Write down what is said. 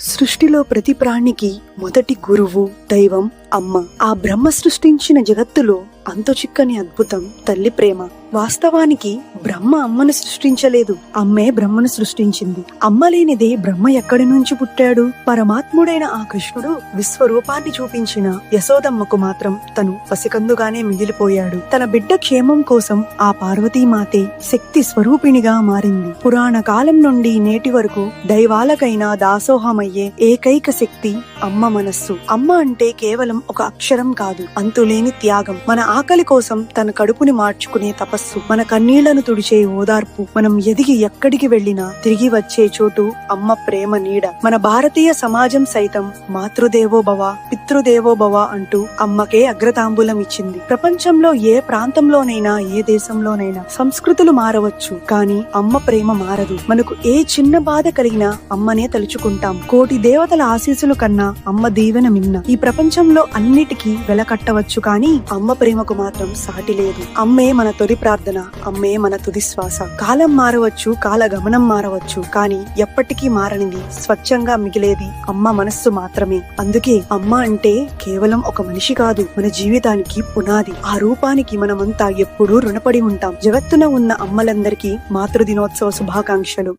సృష్టిలో ప్రతి ప్రాణికి మొదటి గురువు దైవం అమ్మ. ఆ బ్రహ్మ సృష్టించిన జగత్తులో అంతు చిక్కని అద్భుతం తల్లి ప్రేమ. వాస్తవానికి బ్రహ్మ అమ్మను సృష్టించలేదు, అమ్మే బ్రహ్మను సృష్టించింది. అమ్మ లేనిదే బ్రహ్మ ఎక్కడి నుంచి పుట్టాడు? పరమాత్ముడైన ఆ కృష్ణుడు విశ్వరూపాన్ని చూపించిన యశోదమ్మకు మాత్రం తను పసికందుగానే మిగిలిపోయాడు. తన బిడ్డ క్షేమం కోసం ఆ పార్వతీమాతే శక్తి స్వరూపిణిగా మారింది. పురాణ కాలం నుండి నేటి వరకు దైవాలకైనా దాసోహమయ్యే ఏకైక శక్తి అమ్మ మనస్సు. అమ్మ అంటే కేవలం ఒక అక్షరం కాదు, అంతులేని త్యాగం. మన ఆకలి కోసం తన కడుపుని మార్చుకునే తపస్సు, మన కన్నీళ్లను తుడిచే ఓదార్పు. మనం ఎదిగి ఎక్కడికి వెళ్లినా తిరిగి వచ్చే చోటు అమ్మ ప్రేమ నీడ. మన భారతీయ సమాజం సైతం మాతృదేవో భవ పితృదేవో భవ అంటూ అమ్మకే అగ్రతాంబూలం ఇచ్చింది. ప్రపంచంలో ఏ ప్రాంతంలోనైనా ఏ దేశంలోనైనా సంస్కృతులు మారవచ్చు, కానీ అమ్మ ప్రేమ మారదు. మనకు ఏ చిన్న బాధ కలిగినా అమ్మనే తలుచుకుంటాం. కోటి దేవతల ఆశీస్సులు కన్నా అమ్మ దీవెన మిన్న. ఈ ప్రపంచంలో అన్నిటికీ వెలకట్టవచ్చు, కానీ అమ్మ ప్రేమకు మాత్రం సాటి లేదు. అమ్మే మన తొలి ప్రార్థన, అమ్మే మన తుది శ్వాస. కాలం మారవచ్చు, కాల గమనం మారవచ్చు, కానీ ఎప్పటికీ మారనిది, స్వచ్ఛంగా మిగిలేది అమ్మ మనస్సు మాత్రమే. అందుకే అమ్మ అంటే కేవలం ఒక మనిషి కాదు, మన జీవితానికి పునాది. ఆ రూపానికి మనమంతా ఎప్పుడూ రుణపడి ఉంటాం. జగత్తున ఉన్న అమ్మలందరికీ మాతృదినోత్సవ శుభాకాంక్షలు.